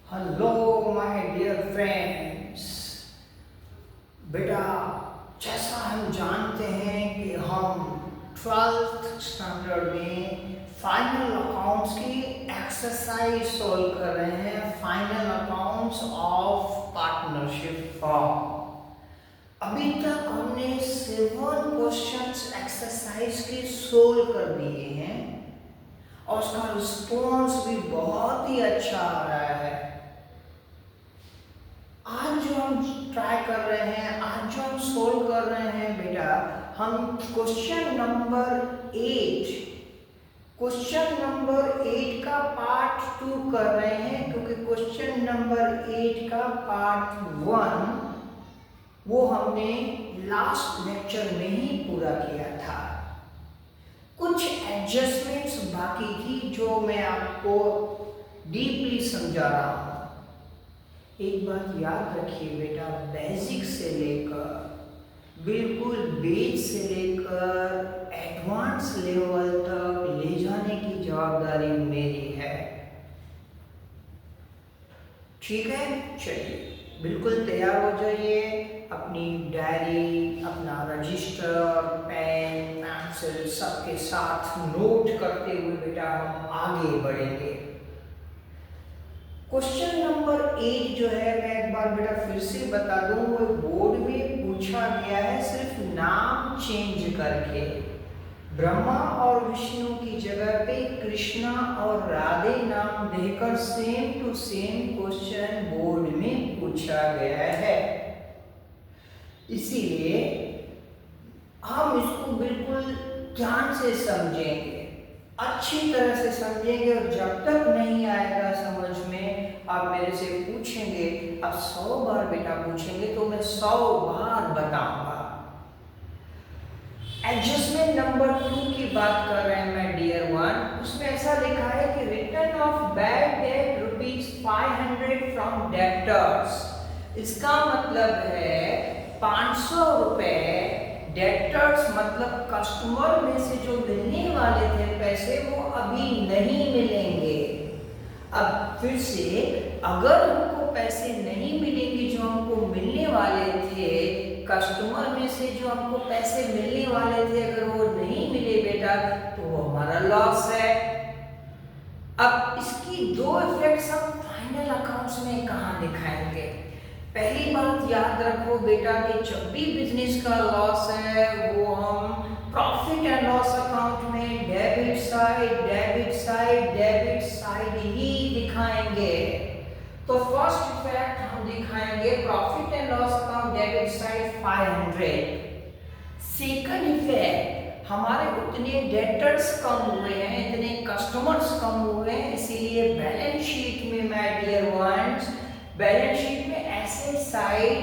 Hello my dear friends. बेटा, जैसा हम जानते हैं कि हम 12th स्टैंडर्ड में फाइनल अकाउंट्स की एक्सरसाइज सॉल्व कर रहे हैं, final accounts of partnership form. अभी तक हमने 7 क्वेश्चंस एक्सरसाइज के सोल्व कर दिए हैं और उसका रिस्पॉन्स भी बहुत ही अच्छा आ रहा है। आज जो हम ट्राई कर रहे हैं, आज जो हम सोल्व कर रहे हैं बेटा, हम क्वेश्चन नंबर 8 का पार्ट 2 कर रहे हैं, क्योंकि क्वेश्चन नंबर 8 का पार्ट 1 वो हमने लास्ट लेक्चर में ही पूरा किया था। कुछ एडजस्टमेंट्स बाकी थी जो मैं आपको डीपली समझा रहा हूँ। एक बात याद रखिए बेटा, बेसिक से लेकर बिल्कुल बेस से लेकर एडवांस लेवल तक ले जाने की जवाबदारी मेरी है। ठीक है, चलिए बिल्कुल तैयार हो जाइए। अपनी डायरी, अपना रजिस्टर, पेन, पेंसिल सबके साथ नोट करते हुए बेटा हम आगे बढ़ेंगे। क्वेश्चन नंबर 8 जो है, मैं एक बार बेटा फिर से बता दूं, वो बोर्ड में पूछा गया है सिर्फ नाम चेंज करके। ब्रह्मा और विष्णु की जगह पे कृष्णा और राधे नाम देकर same to same question board में पूछा गया है। इसीलिए हम इसको बिल्कुल ध्यान से समझेंगे, अच्छी तरह से समझेंगे, और जब तक नहीं आएगा समझ में आप मेरे से पूछेंगे। अब 100 बार बेटा पूछेंगे तो मैं 100 बार बताऊंगा। एडजस्टमेंट नंबर 2 की बात कर रहे हैं मैं डियर वन। उसमें ऐसा लिखा है कि return of bad debt ₹500 from debtors. इसका मतलब है 500 रुपए डेटर्स मतलब कस्टमर में से जो मिलने वाले थे पैसे, वो अभी नहीं मिलेंगे। अब फिर से, अगर हमको पैसे नहीं मिलेंगे जो हमको मिलने वाले थे, कस्टमर में से जो हमको पैसे मिलने वाले थे, अगर वो नहीं मिले बेटा तो वो हमारा लॉस है। अब इसकी 2 इफेक्ट्स हम फाइनल अकाउंट्स में कहाँ दिखाएंगे? पहली बात याद रखो बेटा कि जब भी बिजनेस का लॉस है वो हम प्रॉफिट एंड लॉस अकाउंट में डेबिट साइड ही दिखाएंगे। तो फर्स्ट इफेक्ट हम दिखाएंगे profit and loss account debit side 500। Second effect, हमारे उतने डेटर्स कम हुए हैं, इतने कस्टमर्स कम हुए हैं, इसीलिए बैलेंस शीट में my dear ones, balance sheet में एसेट साइड,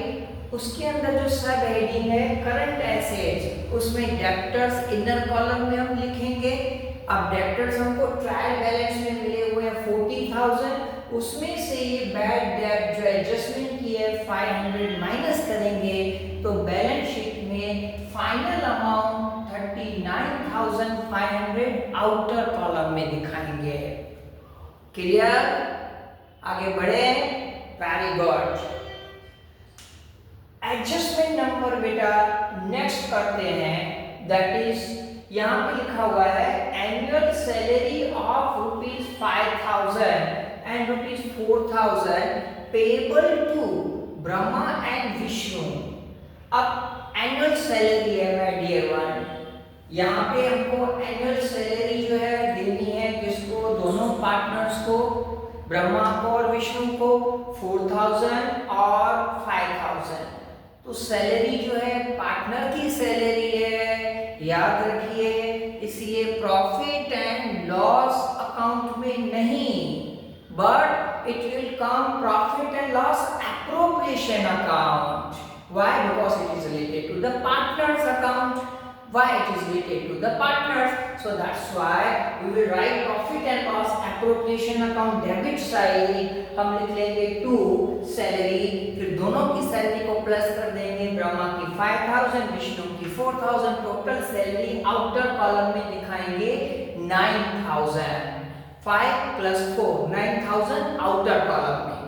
उसके अंदर जो सब हेडिंग है करंट एसेट्स, उसमें डेटर्स इनर कॉलम में हम लिखेंगे। अब डेटर्स हमको ट्रायल बैलेंस में मिले हुए हैं 40,000, उसमें से ये बैड डेट जो एडजस्टमेंट की है 500 माइनस करेंगे तो बैलेंस शीट में फाइनल अमाउंट 39,500 आउटर कॉलम में दिखाएंगे। क्लियर? आगे बढ़े। Very good. एडजस्टमेंट नंबर बेटा नेक्स्ट करते हैं, दैट इज यहां पे लिखा हुआ है annual salary of ₹5,000 and ₹4,000 payable to Brahma and Vishnu. अब एनुअल सैलरी है माय डियर वन, यहाँ पे हमको एनुअल सैलरी जो है देनी है किसको? दोनों पार्टनर्स को, ब्रह्मा को और विष्णु को, 4,000 और 5,000। तो सैलरी जो है पार्टनर की सैलरी है, याद रखिए। इसलिए प्रॉफिट एंड लॉस अकाउंट में नहीं, but it will come profit and loss appropriation account. Why? Because it is related to the partners account. Why it is related to the partners? So that's why we will write profit and loss appropriation account debit side. हम लिख लेंगे to salary, फिर दोनों की salary को plus कर देंगे, ब्रह्मा की 5,000, विष्णु की 4,000, टोटल सैलरी आउटर कॉलम में दिखाएंगे 9,000। 5 + 4 9,000 आउटर कॉलम में।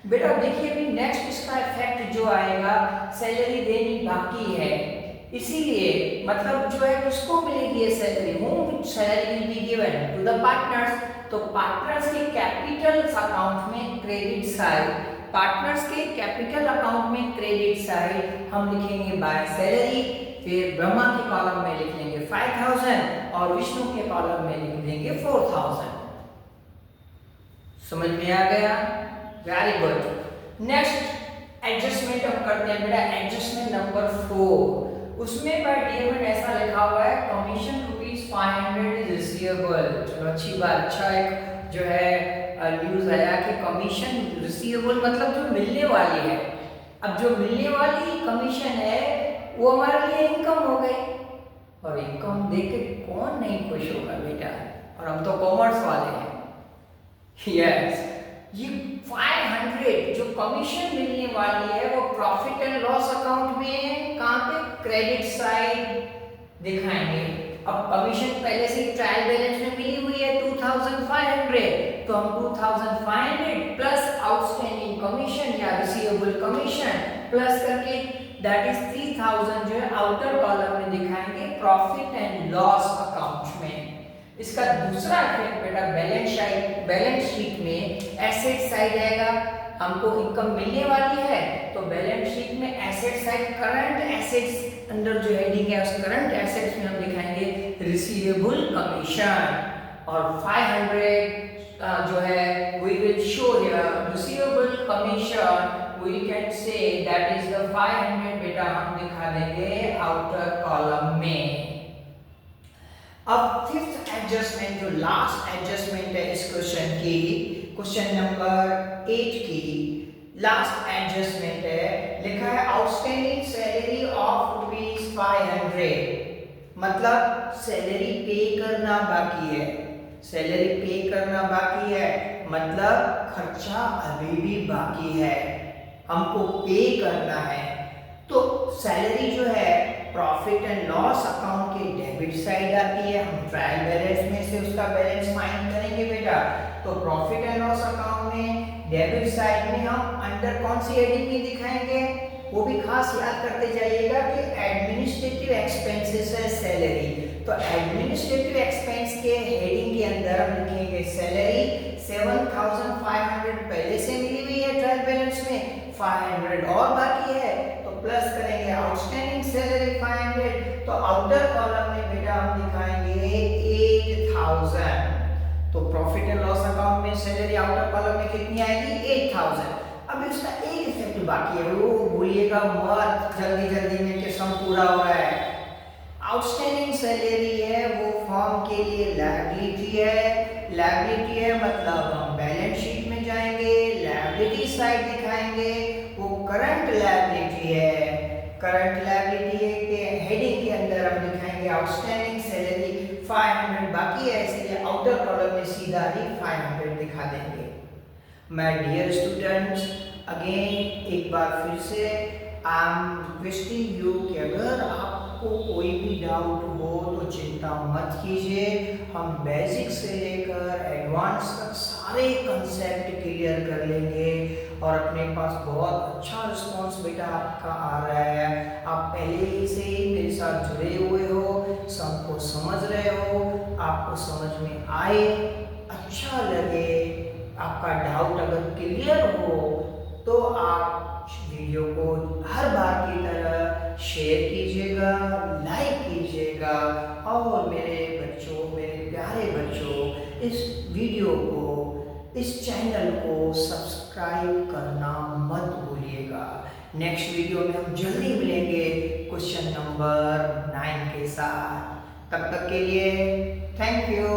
बेटा देखिए अभी नेक्स्ट इसका इफेक्ट जो आएगा, सैलरी देनी बाकी है, इसीलिए मतलब जो है किसको मिलेगी ये salary, home salary will be given to the partners. तो पार्टनर्स के कैपिटल अकाउंट में क्रेडिट साइड, पार्टनर्स के कैपिटल अकाउंट में क्रेडिट साइड हम लिखेंगे बाय सैलरी, फिर ब्रह्मा के कॉलम में लिख लेंगे 5000 और विष्णु के कॉलम में लिख देंगे 4000। समझ में आ गया? Very good. नेक्स्ट एडजस्टमेंट हम करते हैं बेटा, एडजस्टमेंट नंबर 4। उसमें बाय डियर ऐसा लिखा हुआ है कमीशन ₹500 इज रिसीवेबल। चलो अच्छी बात, अच्छा एक जो है न्यूज आया कि कमीशन रिसीवेबल मतलब जो मिलने वाली है। अब जो मिलने वाली कमीशन है वो हमारे लिए इनकम हो गई, और इनकम देख के कौन नहीं खुश होगा बेटा, और हम तो कॉमर्स वाले हैं। यस, ये 500 जो कमीशन मिलने वाली है वो प्रॉफिट एंड लॉस अकाउंट में कहां पे, क्रेडिट साइड दिखाएंगे। अब कमीशन पहले से ट्रायल बैलेंस में मिली हुई है 2500, तो हम 2500 प्लस आउटस्टैंडिंग कमीशन या रिसीवेबल कमीशन प्लस करके दैट इज 3000 जो है आउटर कॉलम में दिखाएंगे प्रॉफिट एंड लॉस अकाउंट में। इसका दूसरा इफेक्ट बेटा बैलेंस शीट में एसेट साइड आएगा। हमको इनकम मिलने वाली है तो बैलेंस शीट में asset side current assets under जो हेडिंग है उस करंट एसेट्स में हम दिखाएंगे रिसीवेबल कमीशन, और 500 जो है we will show here receivable commission, we can say that is the 500 बेटा हम दिखा देंगे आउटर कॉलम में। अब फिफ्थ एडजस्टमेंट जो लास्ट एडजस्टमेंट है इस क्वेश्चन की, क्वेश्चन नंबर 8 की लास्ट एडजस्टमेंट है, लिखा है आउटस्टैंडिंग सैलरी ऑफ ₹500, मतलब सैलरी पे करना बाकी है, सैलरी पे करना बाकी है मतलब खर्चा अभी भी बाकी है, हमको पे करना है। तो सैलरी जो है प्रॉफिट एंड लॉस अकाउंट के डेबिट साइड आती है, हम ट्रायल बैलेंस में से उसका बैलेंस फाइंड करेंगे बेटा। तो प्रॉफिट एंड लॉस अकाउंट में डेबिट साइड में हम अंडर कौन सी हेडिंग में दिखाएंगे, वो भी खास याद करते जाइएगा कि एडमिनिस्ट्रेटिव एक्सपेंसेस है सैलरी, तो एडमिनिस्ट्रेटिव एक्सपेंस के हेडिंग के अंदर हम लिखेंगे सैलरी 7500 पहले से मिली हुई है ट्रायल बैलेंस में, 500 और बाकी है तो प्लस करेंगे आउटस्टैंडिंग सैलरी 500, तो आउटर कॉलम में बेटा हम दिखाएंगे 8000। तो प्रॉफिट एंड लॉस अकाउंट में सैलरी आउटर कॉलम में कितनी आएगी 8000। अब इसका एक इफेक्ट बाकी है, वो भूलिएगा मत जल्दी जल्दी में कि सम पूरा हो रहा है। आउटस्टैंडिंग सैलरी है वो फर्म के लिए लायबिलिटी है, लायबिलिटी है मतलब हम बैलेंस शीट में जाएंगे, लायबिलिटी साइड दिखाएंगे, वो करंट लायबिलिटी है, करंट लायबिलिटी के हेडिंग के अंदर हम दिखाएंगे आउटस्टैंडिंग सैलरी 500 बाकी है, इसलिए आउटर कॉलम में सीधा ही 500 दिखा देंगे। माय डियर स्टूडेंट्स, अगेन एक बार फिर से आई एम रिक्वेस्टिंग यू कि अगर आपको कोई भी डाउट हो तो चिंता मत कीजिए, हम बेसिक से लेकर एडवांस तक सारे कंसेप्ट क्लियर कर लेंगे और अपने पास बहुत अच्छा रिस्पांस बेटा आपका आ रहा है। आप पहले से ही मेरे साथ जुड़े हुए हो, सबको समझ रहे हो, आपको समझ में आए, अच्छा लगे, आपका डाउट अगर क्लियर हो तो आप वीडियो को हर बार की तरह शेयर कीजिएगा, लाइक कीजिएगा, और मेरे बच्चों, मेरे प्यारे बच्चों, इस वीडियो को, इस चैनल को सब्सक्राइब करना मत भूलिएगा। नेक्स्ट वीडियो में हम जल्दी मिलेंगे क्वेश्चन नंबर 9 के साथ। तब तक के लिए थैंक यू।